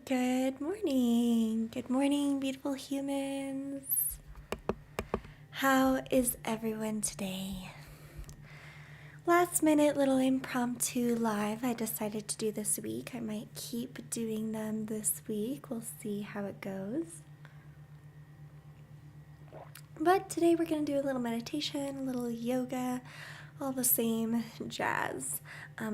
Good morning. Good morning, beautiful humans. How is everyone today? Last minute little impromptu live I decided to do this week. I might keep doing them this week. We'll see how it goes. But today we're going to do a little meditation, a little yoga, all the same jazz.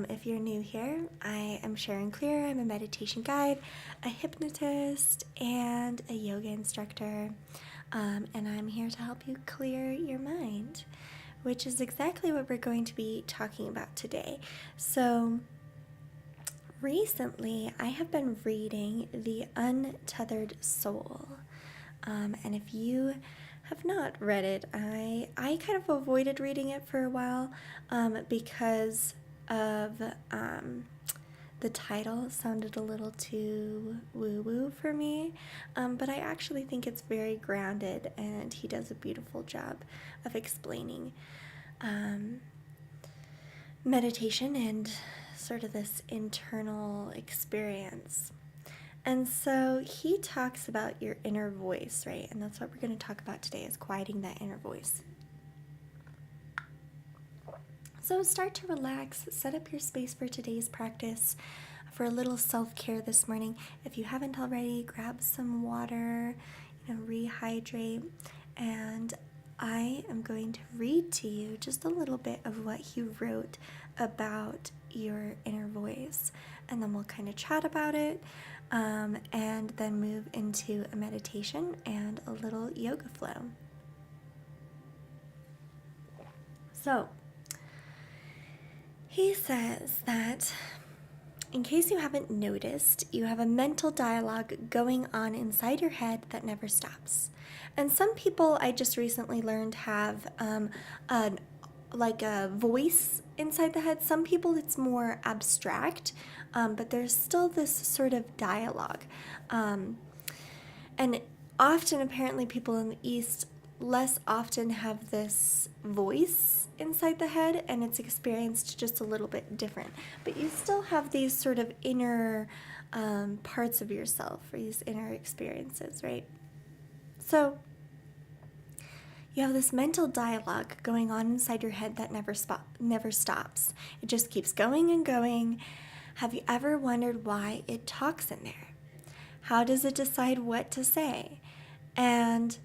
If you're new here, I am Sharon Clear. I'm a meditation guide, a hypnotist, and a yoga instructor. And I'm here to help you clear your mind, which is exactly what we're going to be talking about today. So recently, I have been reading The Untethered Soul. And if you have not read it, I kind of avoided reading it for a while because of the title sounded a little too woo-woo for me, but I actually think it's very grounded, and he does a beautiful job of explaining meditation and sort of this internal experience. And so he talks about your inner voice, right? And that's what we're going to talk about today, is quieting that inner voice. So start to relax, set up your space for today's practice, for a little self-care this morning. If you haven't already, grab some water, rehydrate, and I am going to read to you just a little bit of what he wrote about your inner voice, and then we'll kind of chat about it, and then move into a meditation and a little yoga flow. So, he says that, in case you haven't noticed, you have a mental dialogue going on inside your head that never stops. And some people, I just recently learned, have a voice inside the head. Some people it's more abstract, but there's still this sort of dialogue. And often, apparently, people in the East less often have this voice inside the head, and it's experienced just a little bit different. But you still have these sort of inner parts of yourself, or these inner experiences, right? So you have this mental dialogue going on inside your head that never stops. It just keeps going and going. Have you ever wondered why it talks in there? How does it decide what to say and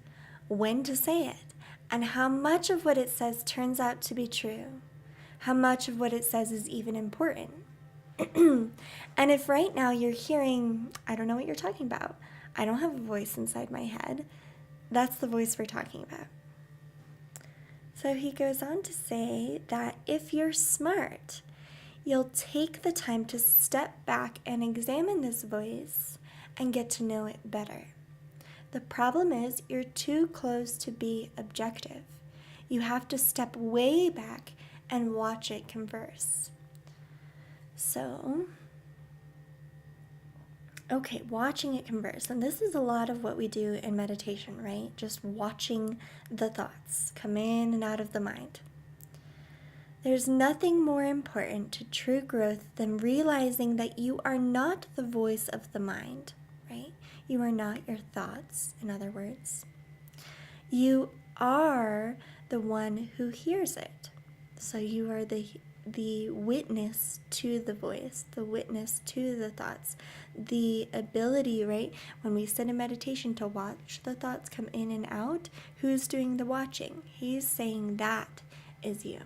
when to say it? And how much of what it says turns out to be true? How much of what it says is even important? And if right now you're hearing, I don't know what you're talking about, I don't have a voice inside my head, that's the voice we're talking about. So he goes on to say that if you're smart, you'll take the time to step back and examine this voice and get to know it better. The problem is you're too close to be objective. You have to step way back and watch it converse. So, okay, watching it converse. And this is a lot of what we do in meditation, right? Just watching the thoughts come in and out of the mind. There's nothing more important to true growth than realizing that you are not the voice of the mind, right? You are not your thoughts, in other words. You are the one who hears it. So you are the witness to the voice, the witness to the thoughts, the ability, right, when we sit in meditation to watch the thoughts come in and out. Who's doing the watching? He's saying that is you.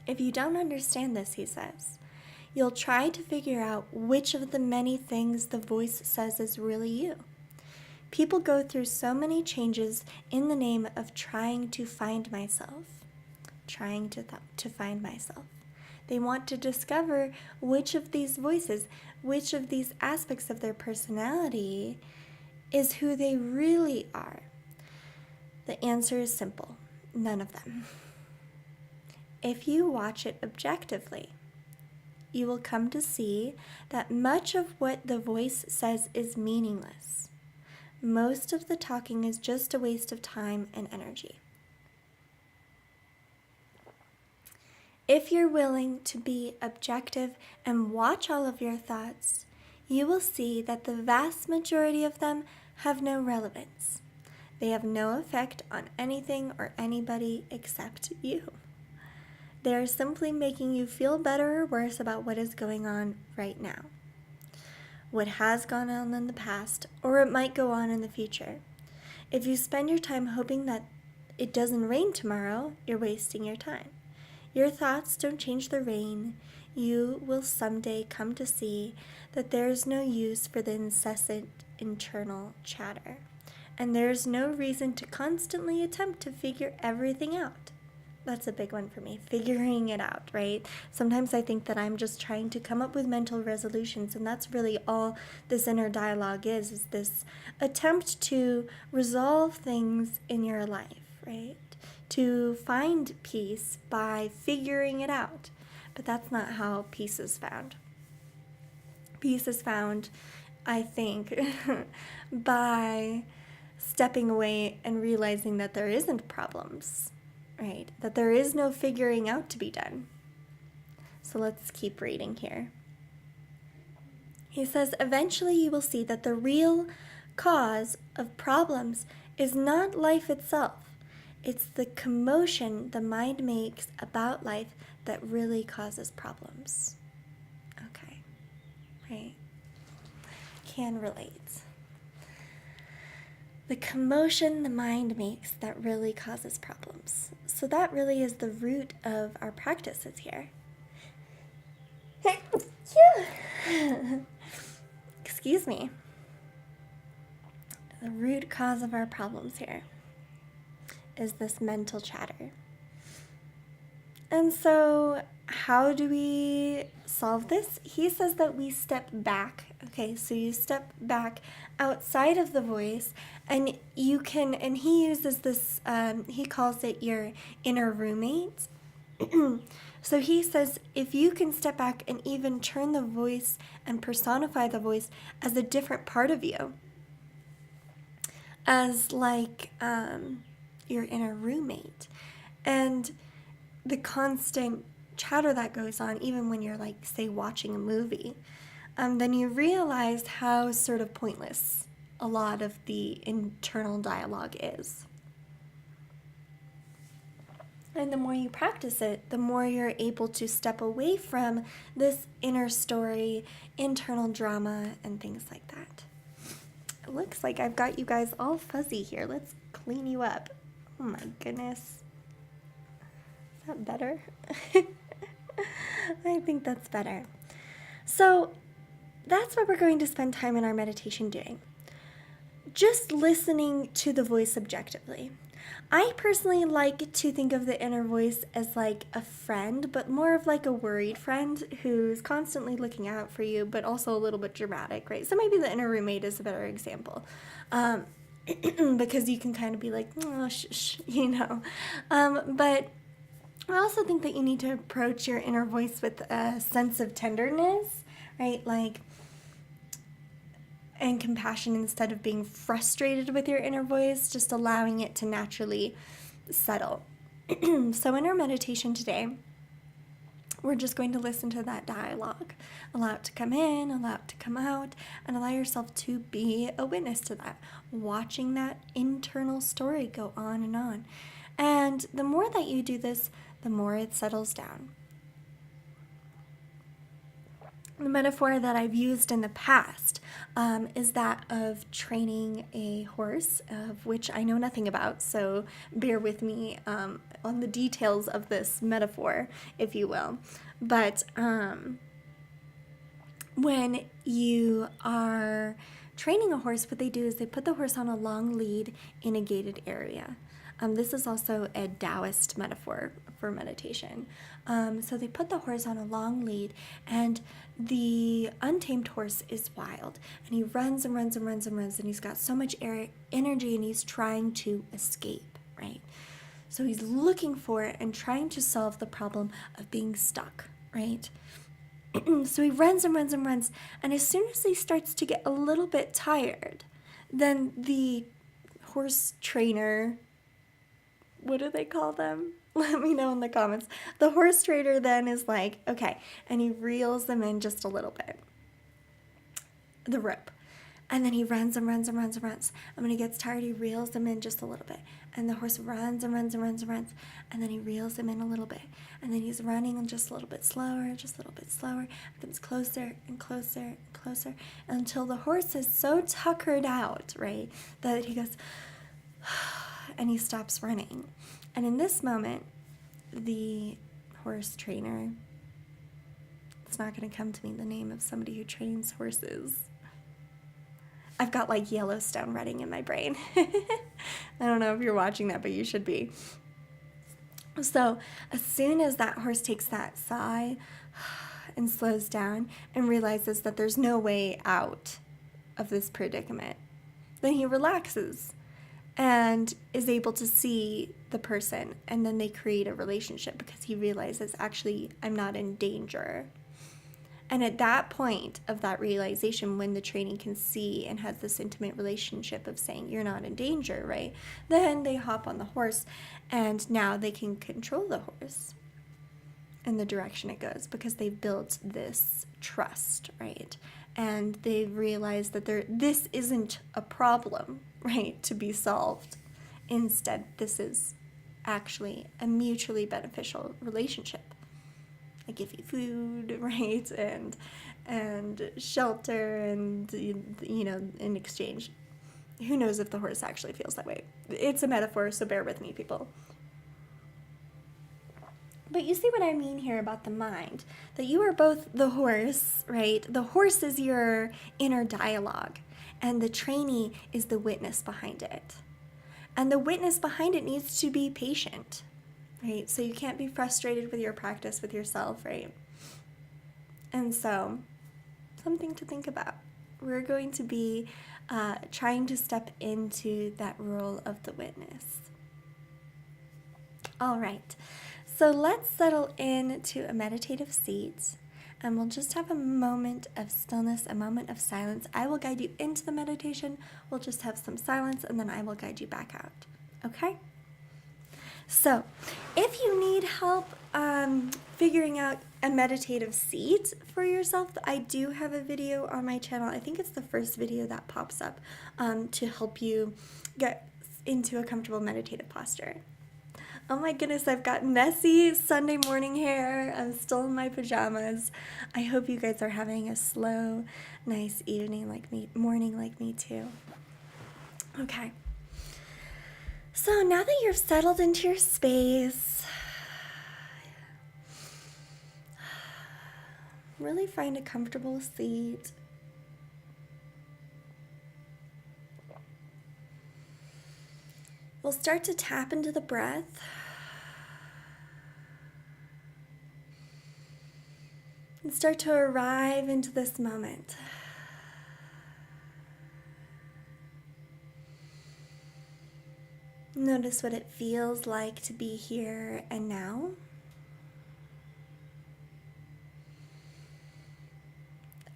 If you don't understand this, he says, you'll try to figure out which of the many things the voice says is really you. People go through so many changes in the name of trying to find myself. Trying to find myself. They want to discover which of these voices, which of these aspects of their personality is who they really are. The answer is simple. None of them. If you watch it objectively, you will come to see that much of what the voice says is meaningless. Most of the talking is just a waste of time and energy. If you're willing to be objective and watch all of your thoughts, you will see that the vast majority of them have no relevance. They have no effect on anything or anybody except you. They are simply making you feel better or worse about what is going on right now, what has gone on in the past, or it might go on in the future. If you spend your time hoping that it doesn't rain tomorrow, you're wasting your time. Your thoughts don't change the rain. You will someday come to see that there is no use for the incessant internal chatter, and there is no reason to constantly attempt to figure everything out. That's a big one for me, figuring it out, right? Sometimes I think that I'm just trying to come up with mental resolutions, and that's really all this inner dialogue is this attempt to resolve things in your life, right? To find peace by figuring it out. But that's not how peace is found. Peace is found, I think, by stepping away and realizing that there isn't problems, right? That there is no figuring out to be done. So let's keep reading here. He says, eventually you will see that the real cause of problems is not life itself. It's the commotion the mind makes about life that really causes problems. Okay, right? Can relate. The commotion the mind makes that really causes problems. So that really is the root of our practices here. Excuse me. The root cause of our problems here is this mental chatter. And so how do we solve this? He says that we step back. Okay, so you step back outside of the voice, and you can, and he uses this, he calls it your inner roommate. So he says if you can step back and even turn the voice and personify the voice as a different part of you, as like your inner roommate, and the constant chatter that goes on, even when you're like, say, watching a movie, then you realize how sort of pointless a lot of the internal dialogue is. And the more you practice it, the more you're able to step away from this inner story, internal drama, and things like that. It looks like I've got you guys all fuzzy here. Let's clean you up. Oh my goodness. Is that better? I think that's better. So that's what we're going to spend time in our meditation doing. Just listening to the voice objectively. I personally like to think of the inner voice as like a friend, but more of like a worried friend who's constantly looking out for you, but also a little bit dramatic, right? So maybe the inner roommate is a better example. Because you can kind of be like, oh, shh, you know. But I also think that you need to approach your inner voice with a sense of tenderness, right? Like, and compassion instead of being frustrated with your inner voice, just allowing it to naturally settle. So in our meditation today, we're just going to listen to that dialogue. Allow it to come in, allow it to come out, and allow yourself to be a witness to that, watching that internal story go on and on. And the more that you do this, the more it settles down. The metaphor that I've used in the past is that of training a horse, of which I know nothing about, so bear with me on the details of this metaphor, if you will. But when you are training a horse, what they do is they put the horse on a long lead in a gated area. This is also a Taoist metaphor for meditation. So they put the horse on a long lead, and the untamed horse is wild, and he runs and runs and runs and runs, and he's got so much energy, and he's trying to escape, right? So he's looking for it and trying to solve the problem of being stuck, right? So he runs and runs and runs, and as soon as he starts to get a little bit tired, then the horse trainer, what do they call them? Let me know in the comments. The horse trainer then is like, okay, and he reels them in just a little bit, the rope. And then he runs and runs and runs and runs. And when he gets tired, he reels them in just a little bit. And the horse runs and runs and runs and runs. And then he reels them in a little bit. And then he's running just a little bit slower, just a little bit slower. It comes closer and closer and closer until the horse is so tuckered out, right, that he goes, and he stops running. And in this moment, the horse trainer, it's not going to come to me the name of somebody who trains horses. I've got like Yellowstone running in my brain. I don't know if you're watching that, but you should be. So as soon as that horse takes that sigh and slows down and realizes that there's no way out of this predicament, then he relaxes and is able to see the person, and then they create a relationship because he realizes, actually, I'm not in danger. And at that point of that realization, when the training can see and has this intimate relationship of saying, you're not in danger, right? Then they hop on the horse, and now they can control the horse in the direction it goes because they've built this trust, right? And they've realized that this isn't a problem, right, to be solved. Instead, this is actually a mutually beneficial relationship. I give you food, right, and shelter, and, you know, in exchange. Who knows if the horse actually feels that way? It's a metaphor, so bear with me, people. But you see what I mean here about the mind, that you are both the horse, right? The horse is your inner dialogue, and the trainee is the witness behind it. And the witness behind it needs to be patient, right? So you can't be frustrated with your practice with yourself, right? And so, something to think about. We're going to be trying to step into that role of the witness. All right. So let's settle into a meditative seat, and we'll just have a moment of stillness, a moment of silence. I will guide you into the meditation. We'll just have some silence, and then I will guide you back out. Okay? So if you need help figuring out a meditative seat for yourself, I do have a video on my channel. I think it's the first video that pops up to help you get into a comfortable meditative posture. Oh my goodness, I've got messy Sunday morning hair. I'm still in my pajamas. I hope you guys are having a slow, nice evening like me, morning like me too. Okay. So now that you've settled into your space, really find a comfortable seat. We'll start to tap into the breath. And start to arrive into this moment. Notice what it feels like to be here and now.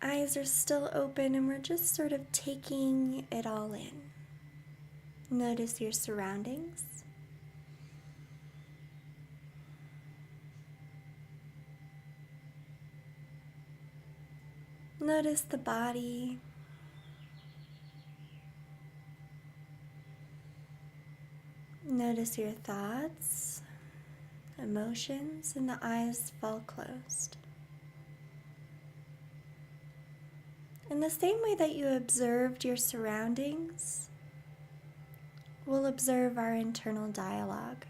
Eyes are still open and we're just sort of taking it all in. Notice your surroundings. Notice the body. Notice your thoughts, emotions, and the eyes fall closed. In the same way that you observed your surroundings, we'll observe our internal dialogue.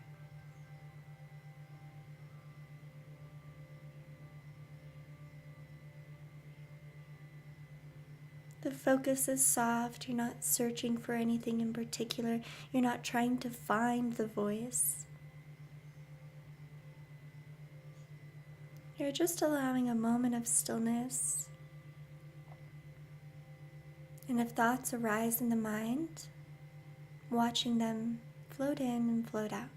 The focus is soft. You're not searching for anything in particular. You're not trying to find the voice. You're just allowing a moment of stillness. And if thoughts arise in the mind, watching them float in and float out.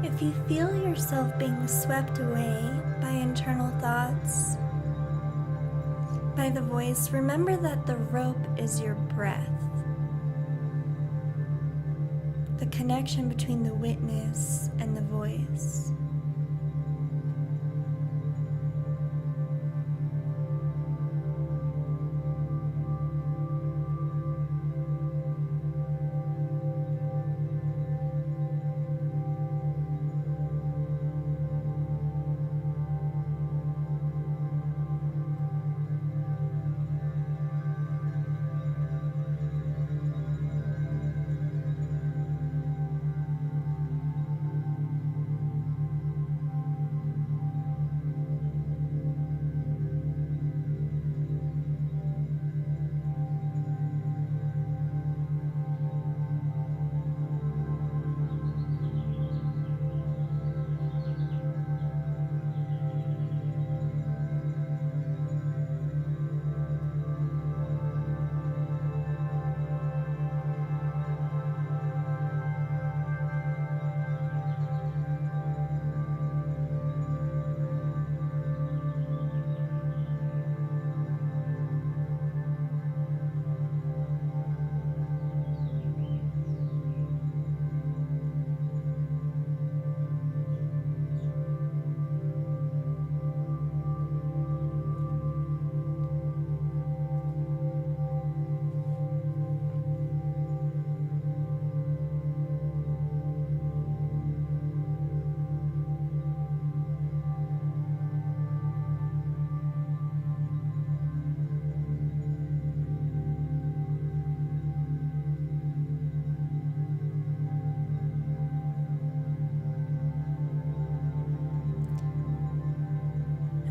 If you feel yourself being swept away by internal thoughts, by the voice, remember that the rope is your breath. The connection between the witness and the voice.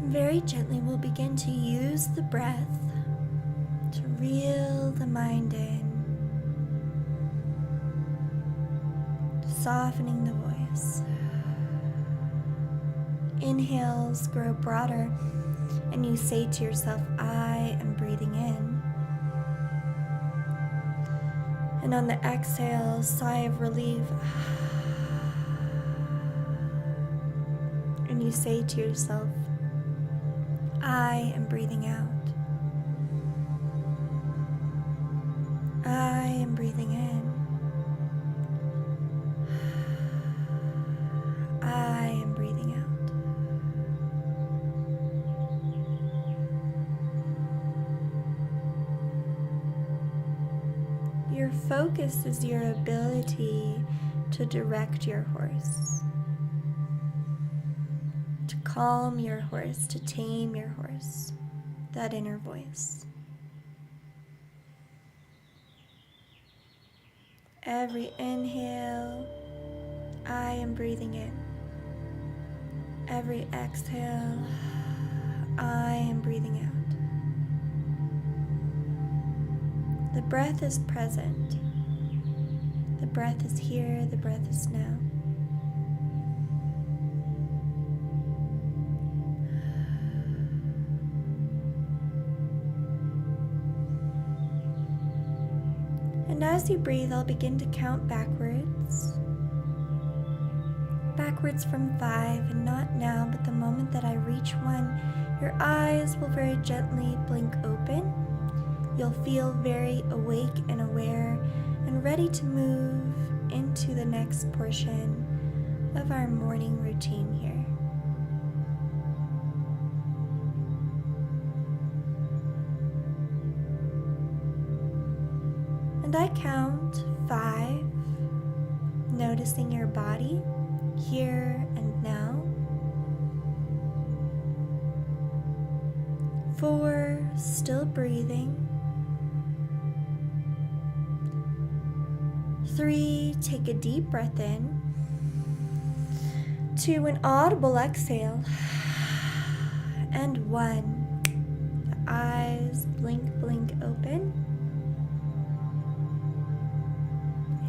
Very gently, we'll begin to use the breath to reel the mind in, softening the voice. Inhales grow broader, and you say to yourself, I am breathing in. And on the exhale, sigh of relief. And you say to yourself, I am breathing out. I am breathing in. I am breathing out. Your focus is your ability to direct your horse, to calm your horse, to tame your horse, that inner voice. Every inhale, I am breathing in. Every exhale, I am breathing out. The breath is present. The breath is here, the breath is now. And as you breathe, I'll begin to count backwards. Backwards from 5, and not now, but the moment that I reach 1, your eyes will very gently blink open. You'll feel very awake and aware and ready to move into the next portion of our morning routine here. And I count 5, noticing your body here and now. 4, still breathing. 3, take a deep breath in. 2, an audible exhale. And 1, the eyes blink open.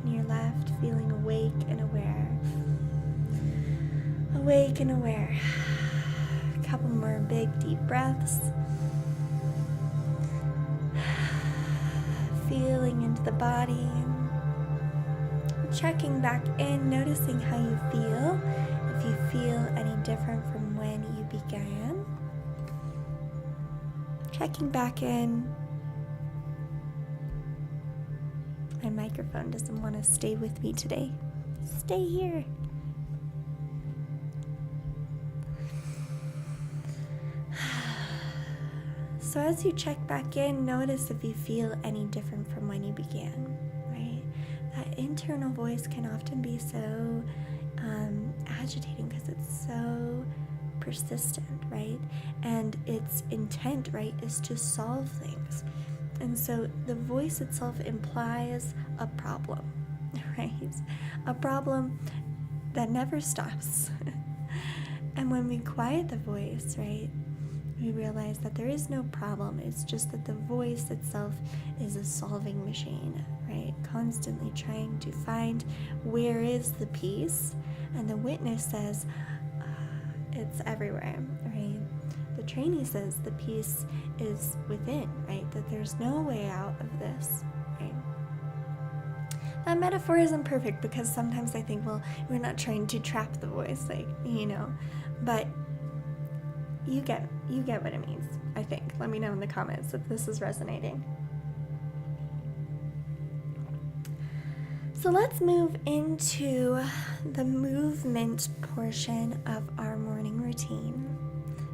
And you're left feeling awake and aware. Awake and aware. A couple more big deep breaths. Feeling into the body. Checking back in, noticing how you feel, if you feel any different from when you began. Checking back in. My microphone doesn't want to stay with me today. Stay here. So as you check back in, notice if you feel any different from when you began. That internal voice can often be so agitating because it's so persistent, right? And its intent, right, is to solve things. And so the voice itself implies a problem, right? A problem that never stops. And when we quiet the voice, right, we realize that there is no problem. It's just that the voice itself is a solving machine, right? Constantly trying to find where is the peace. And the witness says, it's everywhere, right? The trainee says the peace is within, right? That there's no way out of this, right? That metaphor isn't perfect because sometimes I think, well, we're not trying to trap the voice, but you get what it means, I think. Let me know in the comments if this is resonating. So let's move into the movement portion of our morning routine.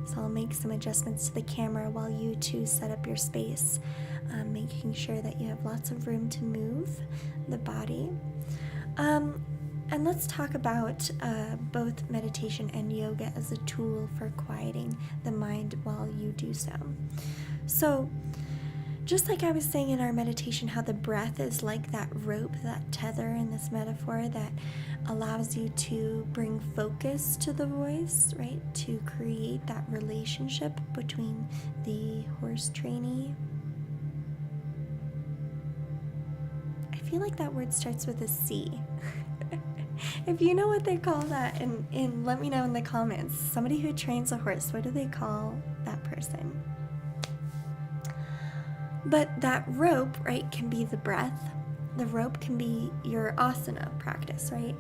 So I'll make some adjustments to the camera while you two set up your space, making sure that you have lots of room to move the body. And let's talk about both meditation and yoga as a tool for quieting the mind while you do so. So Just like I was saying in our meditation, how the breath is like that rope, that tether in this metaphor that allows you to bring focus to the voice, right? To create that relationship between the horse trainee. I feel like that word starts with a C. If you know what they call that, and let me know in the comments. Somebody who trains a horse, what do they call that person? But that rope, right, can be the breath. The rope can be your asana practice, right?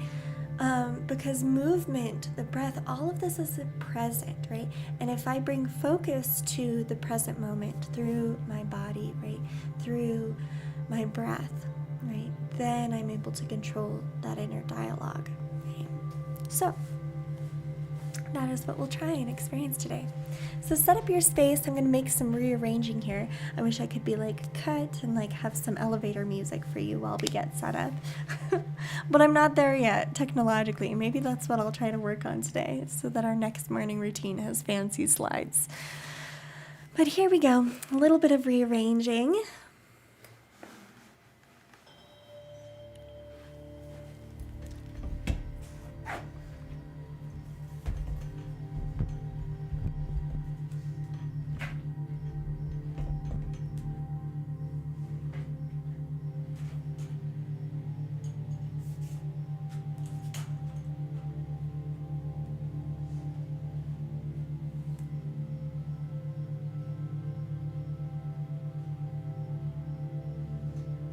Because movement, the breath, all of this is present, right? And if I bring focus to the present moment through my body, right, through my breath, right, then I'm able to control that inner dialogue, right? So that is what we'll try and experience today. So set up your space. I'm going to make some rearranging here. I wish I could be like cut and like have some elevator music for you while we get set up. But I'm not there yet technologically. Maybe that's what I'll try to work on today so that our next morning routine has fancy slides. But here we go. A little bit of rearranging.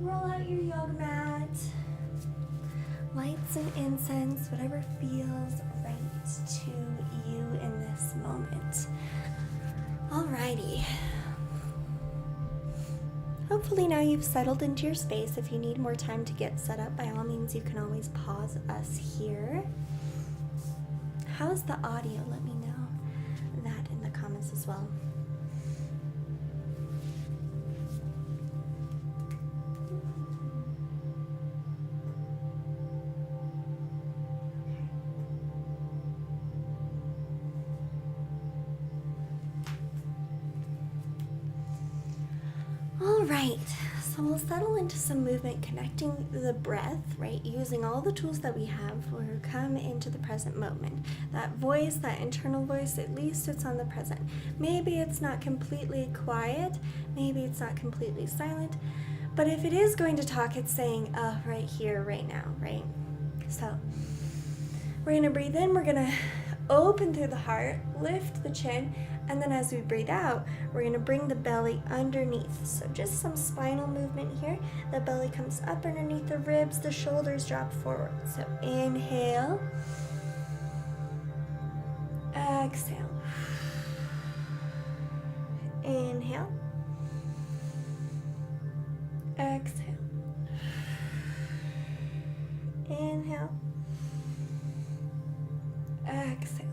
Roll out your yoga mat. Light some incense, whatever feels right to you in this moment. Alrighty. Hopefully now you've settled into your space. If you need more time to get set up, by all means you can always pause us here. How's the audio? Let me know that in the comments as well. All right, so we'll settle into some movement, connecting the breath, right? Using all the tools that we have, we'll come into the present moment. That voice, that internal voice, at least it's on the present. Maybe it's not completely quiet, maybe it's not completely silent, but if it is going to talk, it's saying, right here, right now, right? So we're gonna breathe in, we're gonna open through the heart, lift the chin, and then as we breathe out, we're gonna bring the belly underneath. So just some spinal movement here. The belly comes up underneath the ribs, the shoulders drop forward. So inhale, exhale, inhale, exhale, inhale, exhale.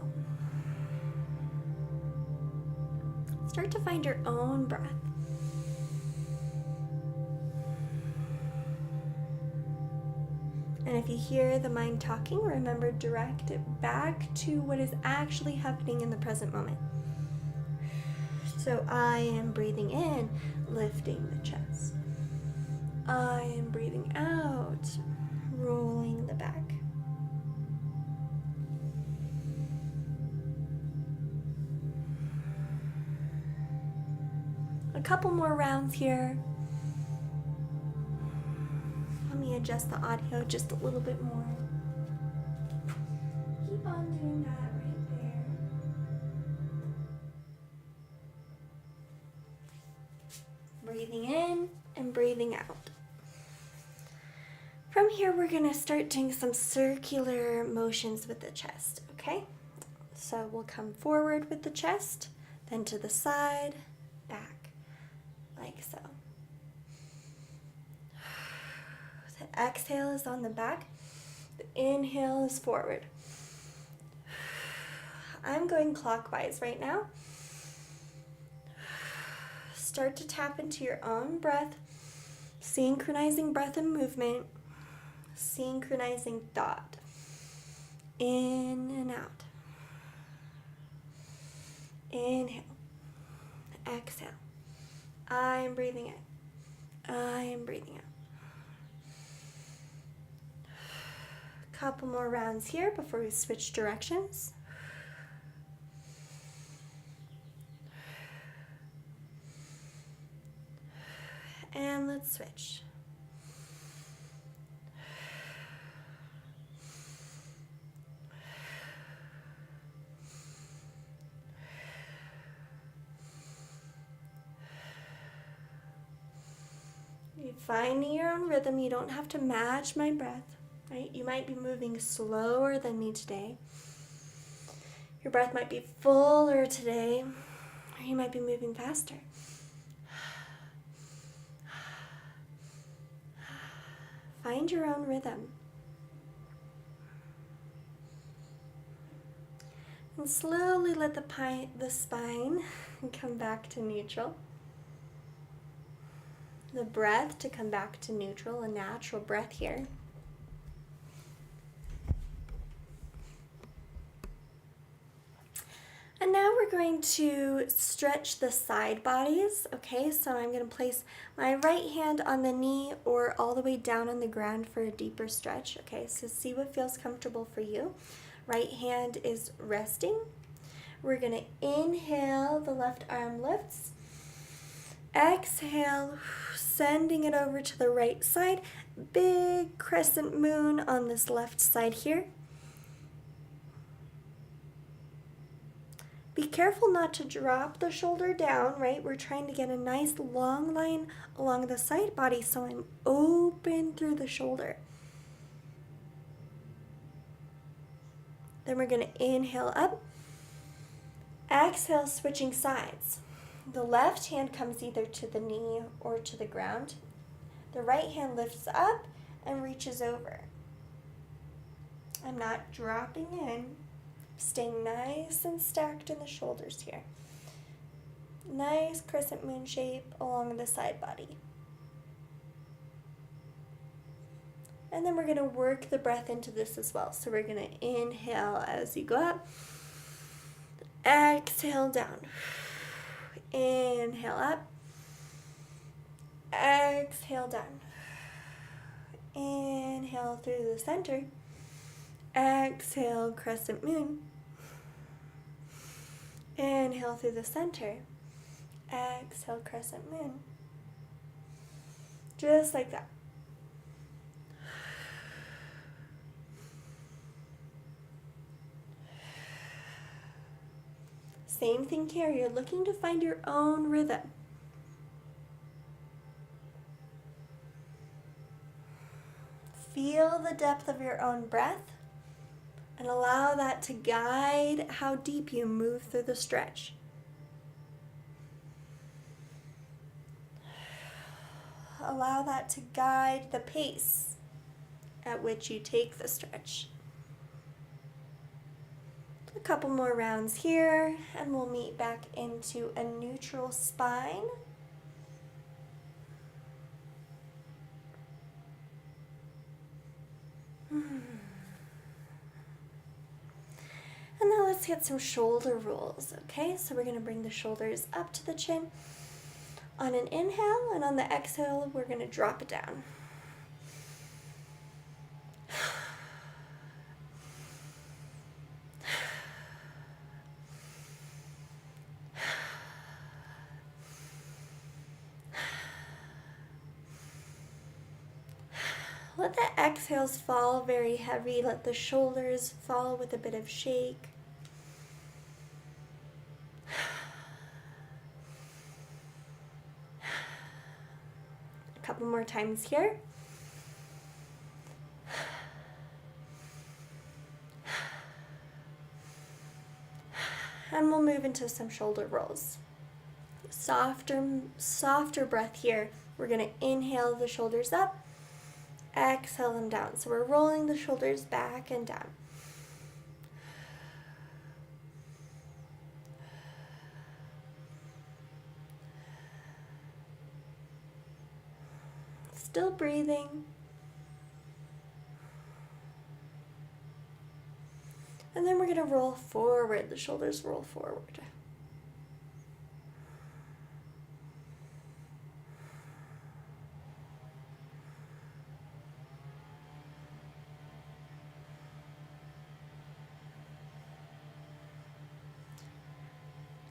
Start to find your own breath. And if you hear the mind talking, remember, direct it back to what is actually happening in the present moment. So I am breathing in, lifting the chest. I am breathing out, rolling the back. A couple more rounds here. Let me adjust the audio just a little bit more. Keep on doing that right there. Breathing in and breathing out. From here, we're going to start doing some circular motions with the chest, okay? So we'll come forward with the chest, then to the side, back. Like so. The exhale is on the back. The inhale is forward. I'm going clockwise right now. Start to tap into your own breath, synchronizing breath and movement, synchronizing thought. In and out. Inhale. Exhale. I am breathing in. I am breathing out. Couple more rounds here before we switch directions. And let's switch. You're finding your own rhythm. You don't have to match my breath, right? You might be moving slower than me today. Your breath might be fuller today, or you might be moving faster. Find your own rhythm. And slowly let the spine come back to neutral. The breath to come back to neutral, a natural breath here. And now we're going to stretch the side bodies, okay? So I'm going to place my right hand on the knee or all the way down on the ground for a deeper stretch, okay? So see what feels comfortable for you. Right hand is resting. We're going to inhale, the left arm lifts. Exhale, sending it over to the right side. Big crescent moon on this left side here. Be careful not to drop the shoulder down, right? We're trying to get a nice long line along the side body, so I'm open through the shoulder. Then we're going to inhale up. Exhale, switching sides. The left hand comes either to the knee or to the ground. The right hand lifts up and reaches over. I'm not dropping in. Staying nice and stacked in the shoulders here. Nice crescent moon shape along the side body. And then we're going to work the breath into this as well. So we're going to inhale as you go up. Exhale down. Inhale up. Exhale down. Inhale through the center. Exhale, crescent moon. Inhale through the center. Exhale, crescent moon. Just like that. Same thing here. You're looking to find your own rhythm. Feel the depth of your own breath and allow that to guide how deep you move through the stretch. Allow that to guide the pace at which you take the stretch. A couple more rounds here, and we'll meet back into a neutral spine. And now let's get some shoulder rolls, okay? So we're going to bring the shoulders up to the chin on an inhale, and on the exhale, we're going to drop it down. Let the exhales fall very heavy. Let the shoulders fall with a bit of shake. A couple more times here. And we'll move into some shoulder rolls. Softer breath here. We're going to inhale the shoulders up. Exhale them down. So we're rolling the shoulders back and down. Still breathing. And then we're going to roll forward. The shoulders roll forward.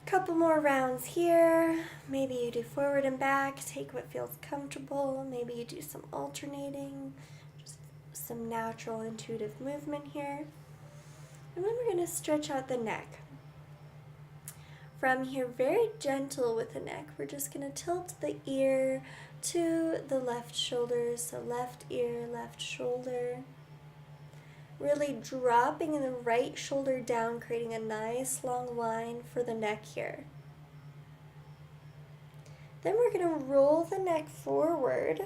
Couple more rounds here. Maybe you do forward and back, take what feels comfortable. Maybe you do some alternating, just some natural intuitive movement here. And then we're going to stretch out the neck. From here, very gentle with the neck, we're just going to tilt the ear to the left shoulder. So left ear, left shoulder. Really dropping the right shoulder down, creating a nice long line for the neck here. Then we're going to roll the neck forward,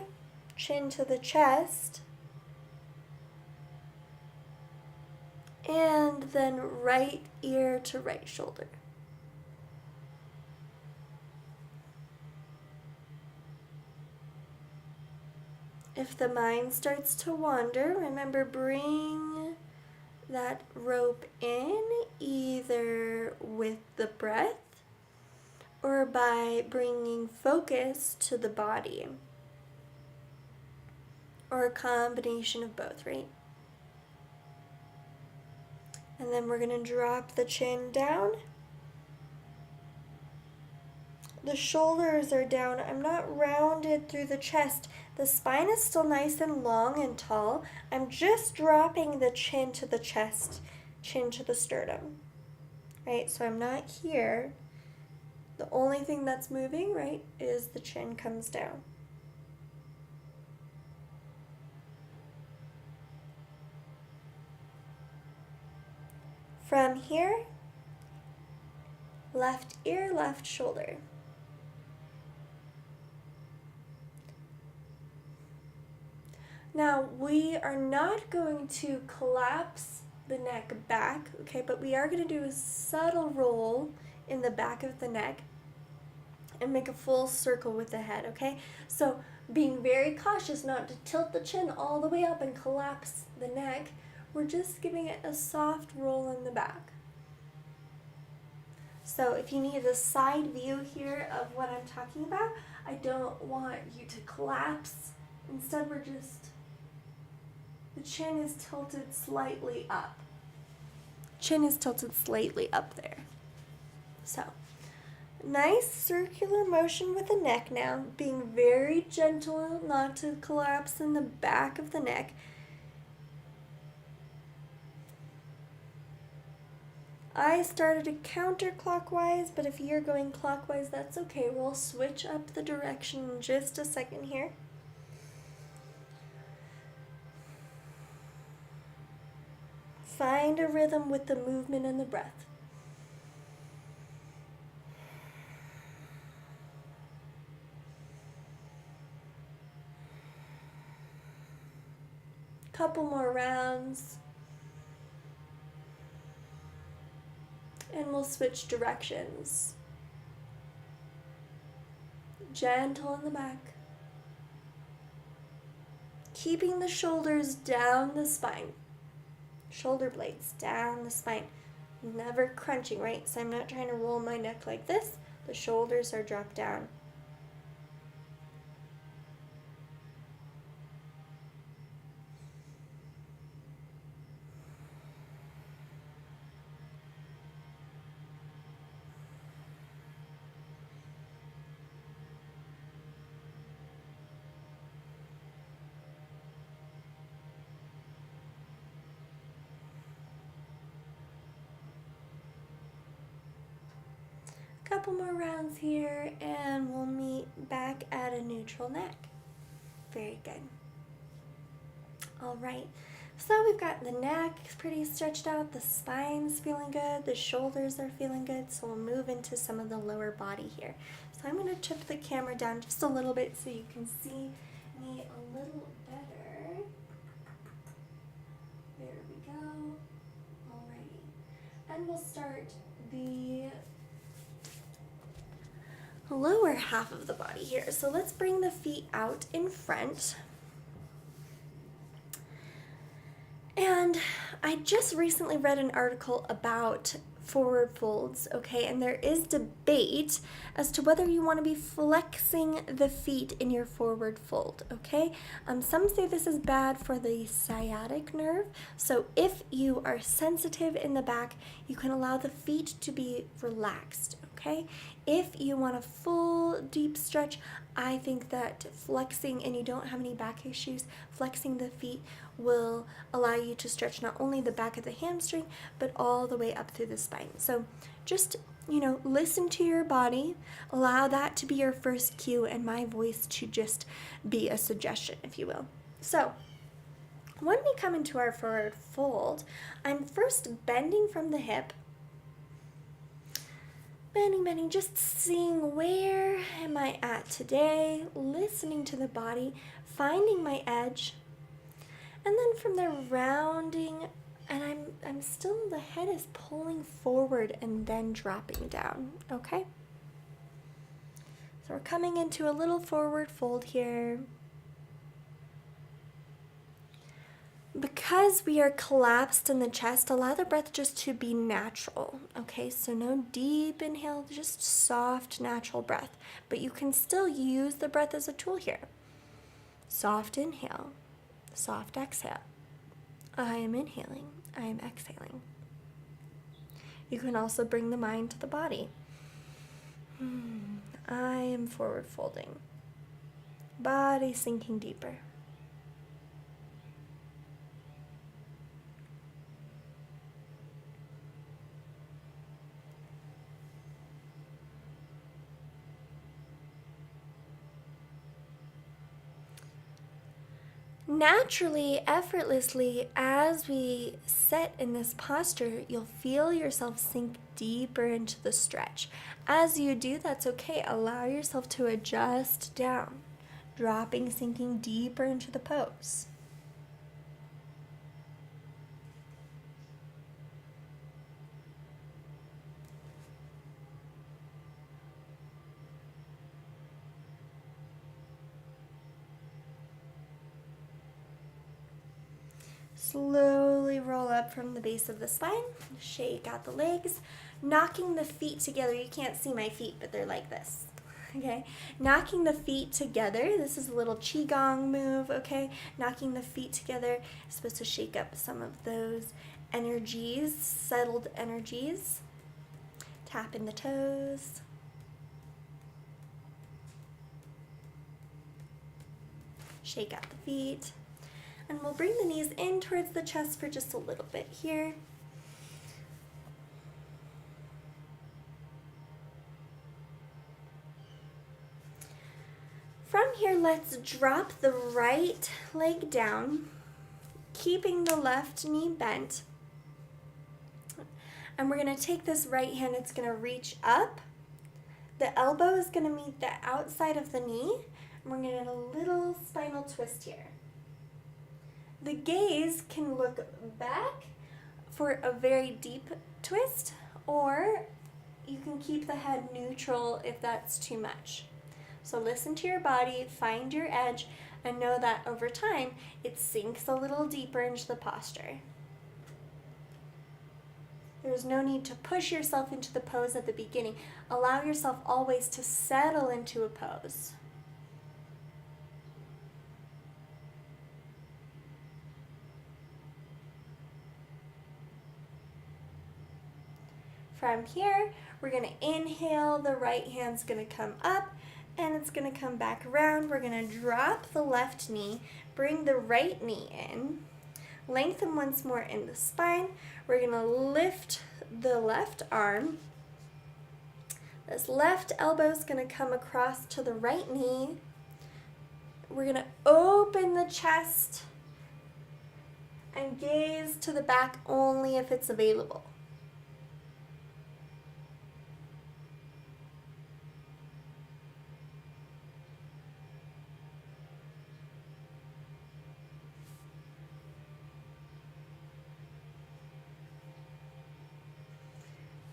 chin to the chest, and then right ear to right shoulder. If the mind starts to wander, remember, bring that rope in either with the breath or by bringing focus to the body, or a combination of both, right? And then we're going to drop the chin down. The shoulders are down. I'm not rounded through the chest. The spine is still nice and long and tall. I'm just dropping the chin to the chest, chin to the sternum, right? So I'm not here. The only thing that's moving, right, is the chin comes down. From here, left ear, left shoulder. Now, we are not going to collapse the neck back, okay, but we are going to do a subtle roll in the back of the neck and make a full circle with the head, okay? So being very cautious not to tilt the chin all the way up and collapse the neck, we're just giving it a soft roll in the back. So if you need a side view here of what I'm talking about, I don't want you to collapse. Instead, the chin is tilted slightly up. Chin is tilted slightly up there. So, nice circular motion with the neck now, being very gentle not to collapse in the back of the neck. I started it counterclockwise, but if you're going clockwise, that's okay. We'll switch up the direction in just a second here. Find a rhythm with the movement and the breath. Couple more rounds. And we'll switch directions. Gentle in the back. Keeping the shoulders down the spine. Shoulder blades down the spine. Never crunching, right? So I'm not trying to roll my neck like this. The shoulders are dropped down. Couple more rounds here and we'll meet back at a neutral neck. Very good. All right, so we've got the neck pretty stretched out, the spine's feeling good, the shoulders are feeling good, so we'll move into some of the lower body here. So I'm going to tip the camera down just a little bit so you can see me a little better. There we go. Alrighty, and we'll start the lower half of the body here. So let's bring the feet out in front. And I just recently read an article about forward folds, okay, and there is debate as to whether you want to be flexing the feet in your forward fold, okay? Some say this is bad for the sciatic nerve, so if you are sensitive in the back, You can allow the feet to be relaxed, okay? If you want a full deep stretch, I think that flexing, and you don't have any back issues, flexing the feet will allow you to stretch not only the back of the hamstring, but all the way up through the spine. So just, listen to your body, allow that to be your first cue, and my voice to just be a suggestion, if you will. So when we come into our forward fold, I'm first bending from the hip, bending, just seeing where am I at today, listening to the body, finding my edge, and then from there rounding, and I'm still, the head is pulling forward and then dropping down, okay? So we're coming into a little forward fold here. Because we are collapsed in the chest, allow the breath just to be natural, okay? So no deep inhale, just soft, natural breath. But you can still use the breath as a tool here. Soft inhale, soft exhale. I am inhaling, I am exhaling. You can also bring the mind to the body. I am forward folding. Body sinking deeper. Naturally, effortlessly, as we sit in this posture, you'll feel yourself sink deeper into the stretch. As you do, that's okay. Allow yourself to adjust down, dropping, sinking deeper into the pose. Slowly roll up from the base of the spine, shake out the legs, knocking the feet together. You can't see my feet, but they're like this, okay? Knocking the feet together. This is a little qigong move, okay? Knocking the feet together is supposed to shake up some of those energies, settled energies. Tapping the toes. Shake out the feet. And we'll bring the knees in towards the chest for just a little bit here. From here, let's drop the right leg down, keeping the left knee bent. And we're going to take this right hand, it's going to reach up. The elbow is going to meet the outside of the knee. And we're going to get a little spinal twist here. The gaze can look back for a very deep twist, or you can keep the head neutral if that's too much. So listen to your body, find your edge, and know that over time, it sinks a little deeper into the posture. There's no need to push yourself into the pose at the beginning. Allow yourself always to settle into a pose. From here, we're going to inhale, the right hand's going to come up, and it's going to come back around. We're going to drop the left knee, bring the right knee in, lengthen once more in the spine. We're going to lift the left arm. This left elbow is going to come across to the right knee. We're going to open the chest and gaze to the back only if it's available.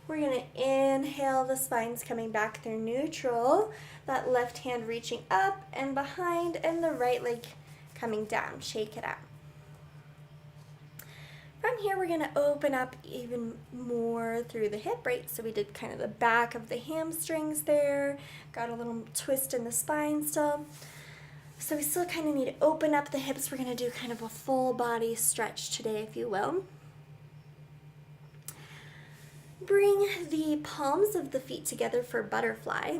We're going to inhale, the spine's coming back through neutral, that left hand reaching up and behind, and the right leg coming down. Shake it out. From here, we're going to open up even more through the hip, right? So we did kind of the back of the hamstrings there, got a little twist in the spine still. So we still kind of need to open up the hips. We're going to do kind of a full body stretch today, if you will. Bring the palms of the feet together for butterfly.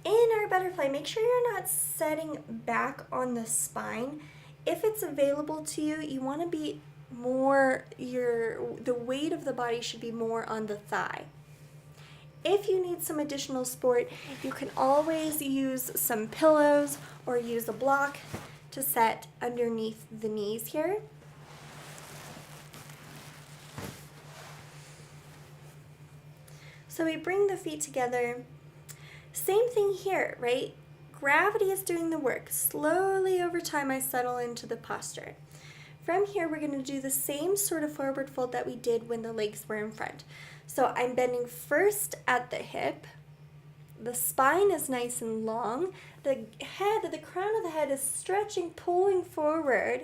In our butterfly, make sure you're not setting back on the spine. If it's available to you, you want to be more, the weight of the body should be more on the thigh. If you need some additional support, you can always use some pillows or use a block to set underneath the knees here. So we bring the feet together. Same thing here, right? Gravity is doing the work. Slowly over time, I settle into the posture. From here, we're going to do the same sort of forward fold that we did when the legs were in front. So I'm bending first at the hip. The spine is nice and long. The crown of the head is stretching, pulling forward.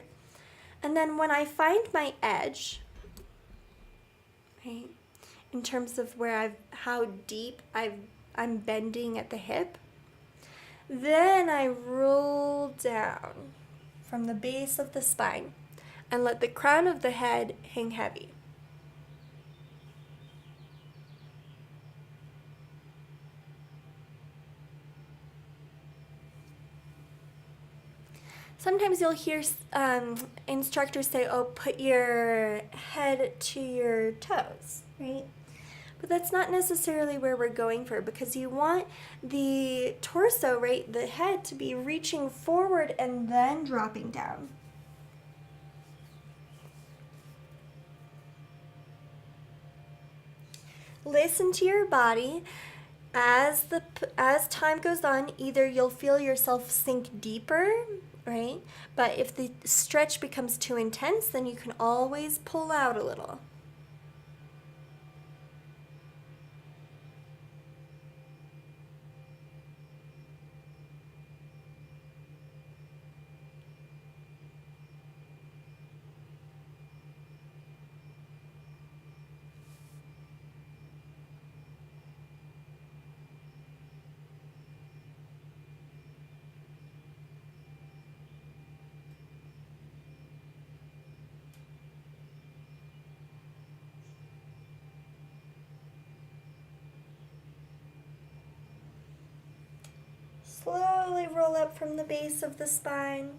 And then when I find my edge, right, in terms of how deep I'm bending at the hip, then I roll down from the base of the spine and let the crown of the head hang heavy. Sometimes you'll hear instructors say, oh, put your head to your toes, right? But that's not necessarily where we're going for, because you want the torso, right, the head to be reaching forward and then dropping down. Listen to your body. As time goes on, either you'll feel yourself sink deeper, right? But if the stretch becomes too intense, then you can always pull out a little. Slowly roll up from the base of the spine.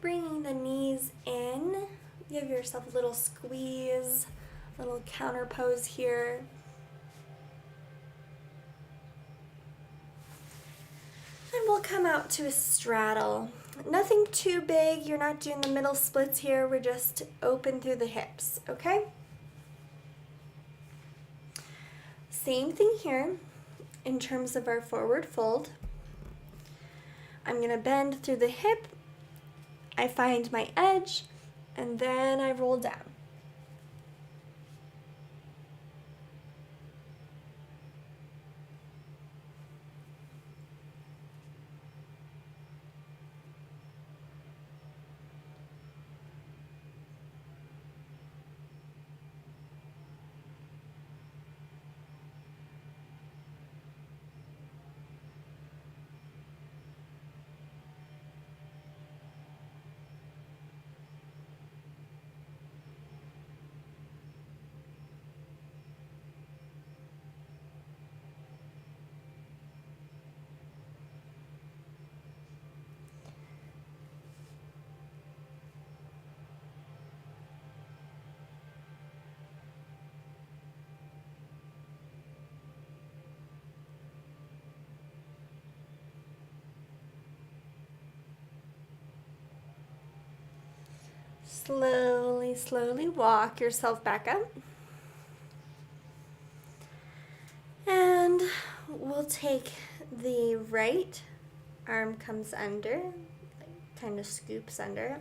Bringing the knees in. Give yourself a little squeeze, a little counter pose here. And we'll come out to a straddle. Nothing too big. You're not doing the middle splits here. We're just open through the hips, okay? Same thing here. In terms of our forward fold, I'm going to bend through the hip, I find my edge, and then I roll down. Slowly, slowly walk yourself back up. And we'll take the right arm comes under, kind of scoops under.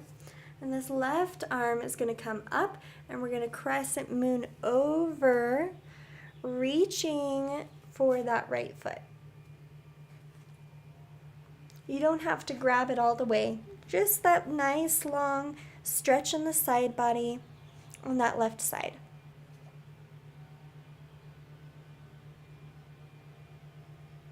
And this left arm is going to come up, and we're going to crescent moon over, reaching for that right foot. You don't have to grab it all the way. Just that nice long stretch in the side body on that left side.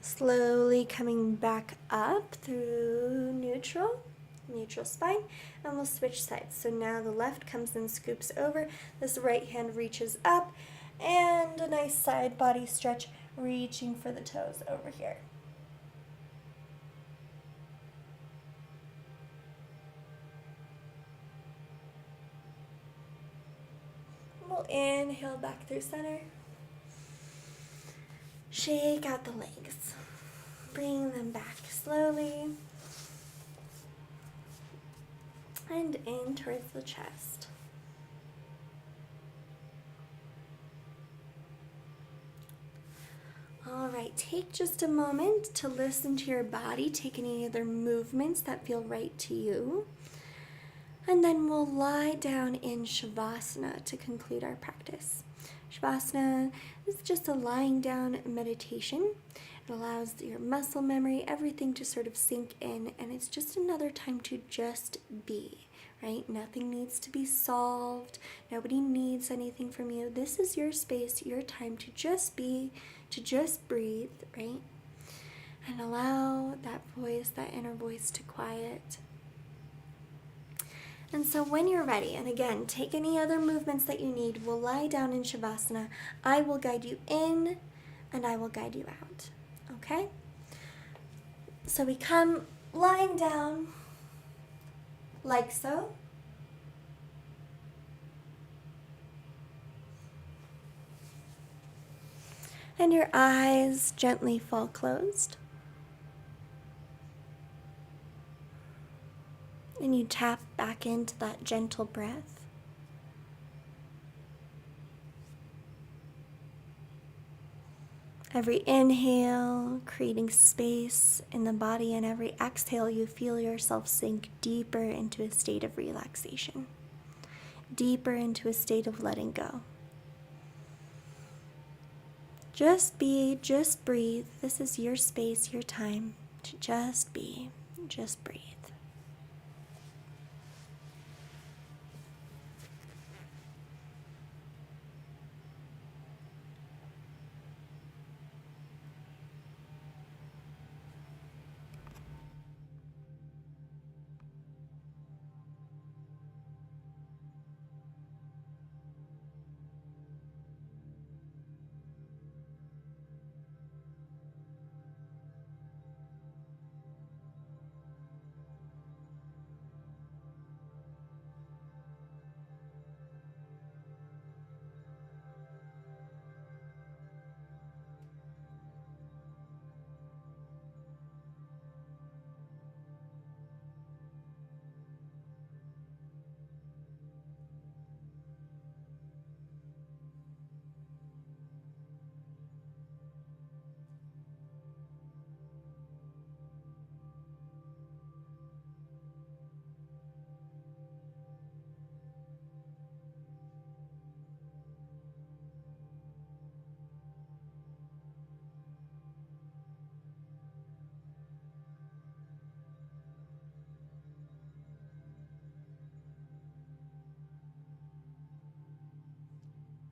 Slowly coming back up through neutral. neutral spine, and we'll switch sides. So now the left comes and scoops over, this right hand reaches up, and a nice side body stretch, reaching for the toes over here. We'll inhale back through center. Shake out the legs. Bring them back slowly. And in towards the chest. All right, take just a moment to listen to your body. Take any other movements that feel right to you. And then we'll lie down in Shavasana to conclude our practice. Shavasana is just a lying down meditation. It allows your muscle memory, everything to sort of sink in, and it's just another time to just be, right? Nothing needs to be solved. Nobody needs anything from you. This is your space, your time to just be, to just breathe, right? And allow that voice, that inner voice to quiet. And so when you're ready, and again, take any other movements that you need, we'll lie down in Shavasana. I will guide you in, and I will guide you out, okay? So we come lying down, like so. And your eyes gently fall closed. And you tap back into that gentle breath. Every inhale, creating space in the body, and every exhale, you feel yourself sink deeper into a state of relaxation, deeper into a state of letting go. Just be, just breathe. This is your space, your time to just be, just breathe.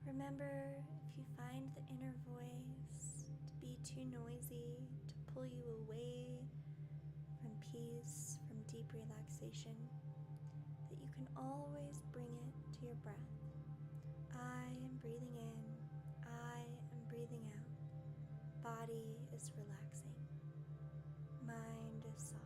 Remember, if you find the inner voice to be too noisy, to pull you away from peace, from deep relaxation, that you can always bring it to your breath. I am breathing in, I am breathing out. Body is relaxing, mind is soft.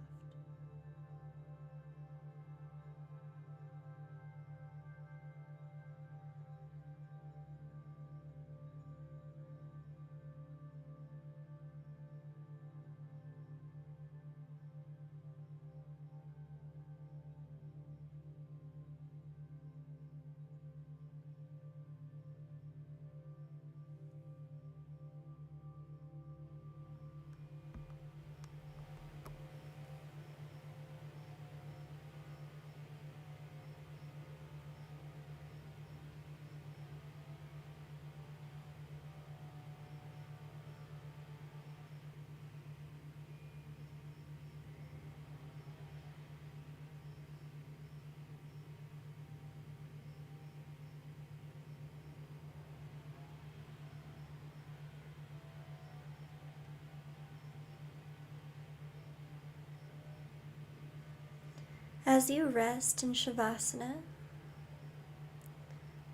As you rest in Shavasana,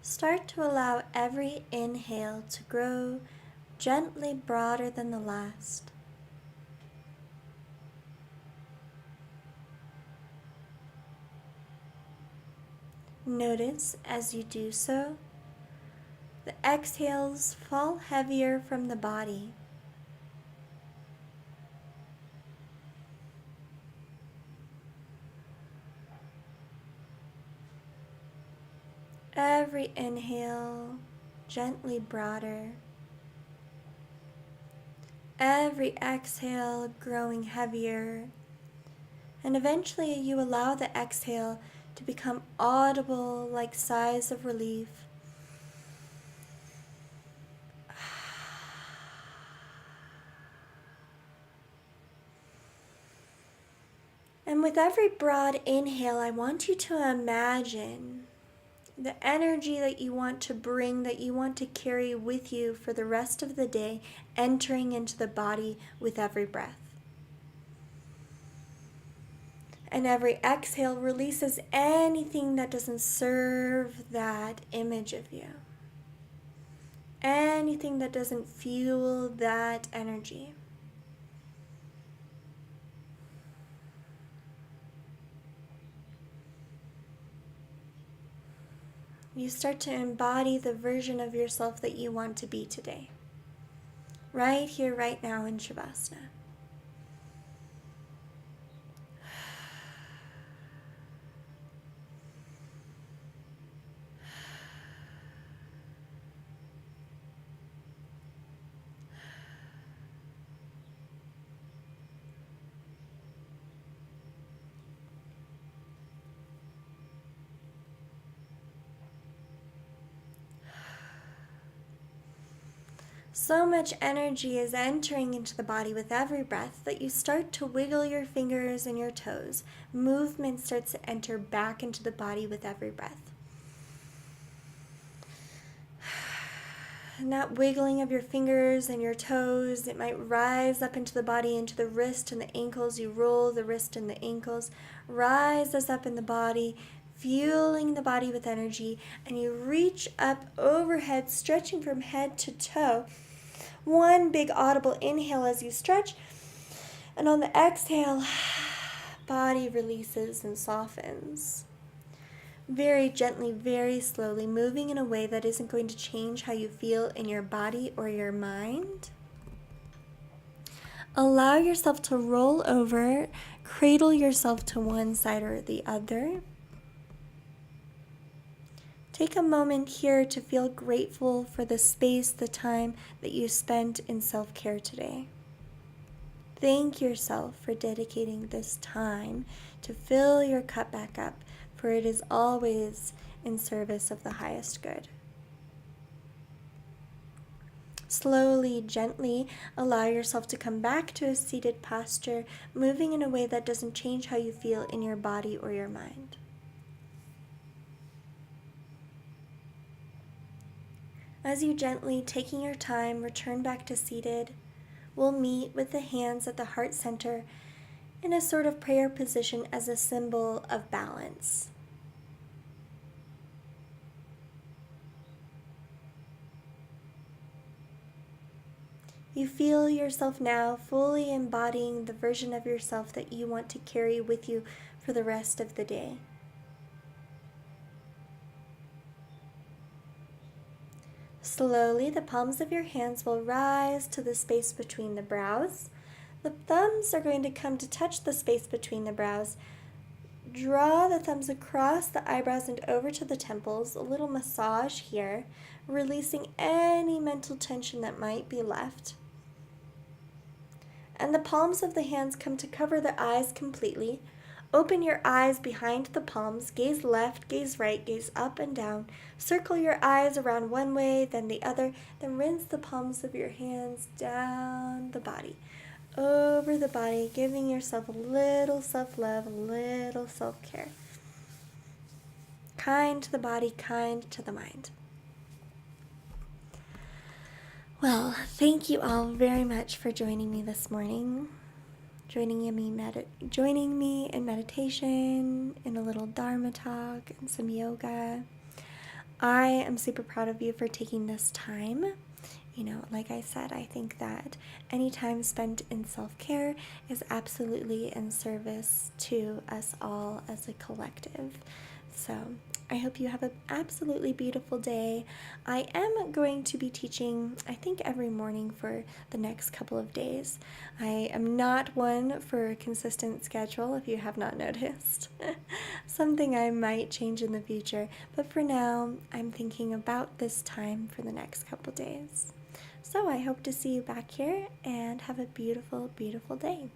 start to allow every inhale to grow gently broader than the last. Notice as you do so, the exhales fall heavier from the body. Every inhale gently broader. Every exhale growing heavier. And eventually you allow the exhale to become audible like sighs of relief. And with every broad inhale, I want you to imagine the energy that you want to bring, that you want to carry with you for the rest of the day, entering into the body with every breath. And every exhale releases anything that doesn't serve that image of you. Anything that doesn't fuel that energy. You start to embody the version of yourself that you want to be today. Right here, right now in Shavasana. So much energy is entering into the body with every breath that you start to wiggle your fingers and your toes. Movement starts to enter back into the body with every breath. And that wiggling of your fingers and your toes, it might rise up into the body, into the wrist and the ankles. You roll the wrist and the ankles, rise us up in the body, fueling the body with energy, and you reach up overhead, stretching from head to toe. One big audible inhale as you stretch, and on the exhale, body releases and softens. Very gently, very slowly, moving in a way that isn't going to change how you feel in your body or your mind. Allow yourself to roll over, cradle yourself to one side or the other. Take a moment here to feel grateful for the space, the time that you spent in self-care today. Thank yourself for dedicating this time to fill your cup back up, for it is always in service of the highest good. Slowly, gently, allow yourself to come back to a seated posture, moving in a way that doesn't change how you feel in your body or your mind. As you gently, taking your time, return back to seated, we'll meet with the hands at the heart center in a sort of prayer position as a symbol of balance. You feel yourself now fully embodying the version of yourself that you want to carry with you for the rest of the day. Slowly, the palms of your hands will rise to the space between the brows. The thumbs are going to come to touch the space between the brows. Draw the thumbs across the eyebrows and over to the temples, a little massage here, releasing any mental tension that might be left. And the palms of the hands come to cover the eyes completely. Open your eyes behind the palms, gaze left, gaze right, gaze up and down. Circle your eyes around one way, then the other, then rinse the palms of your hands down the body, over the body, giving yourself a little self-love, a little self-care. Kind to the body, kind to the mind. Well, thank you all very much for joining me this morning. joining me in meditation, in a little Dharma talk, and some yoga. I am super proud of you for taking this time. Like I said, I think that any time spent in self-care is absolutely in service to us all as a collective. So I hope you have an absolutely beautiful day. I am going to be teaching, I think, every morning for the next couple of days. I am not one for a consistent schedule, if you have not noticed. Something I might change in the future, but for now, I'm thinking about this time for the next couple days. So I hope to see you back here and have a beautiful, beautiful day.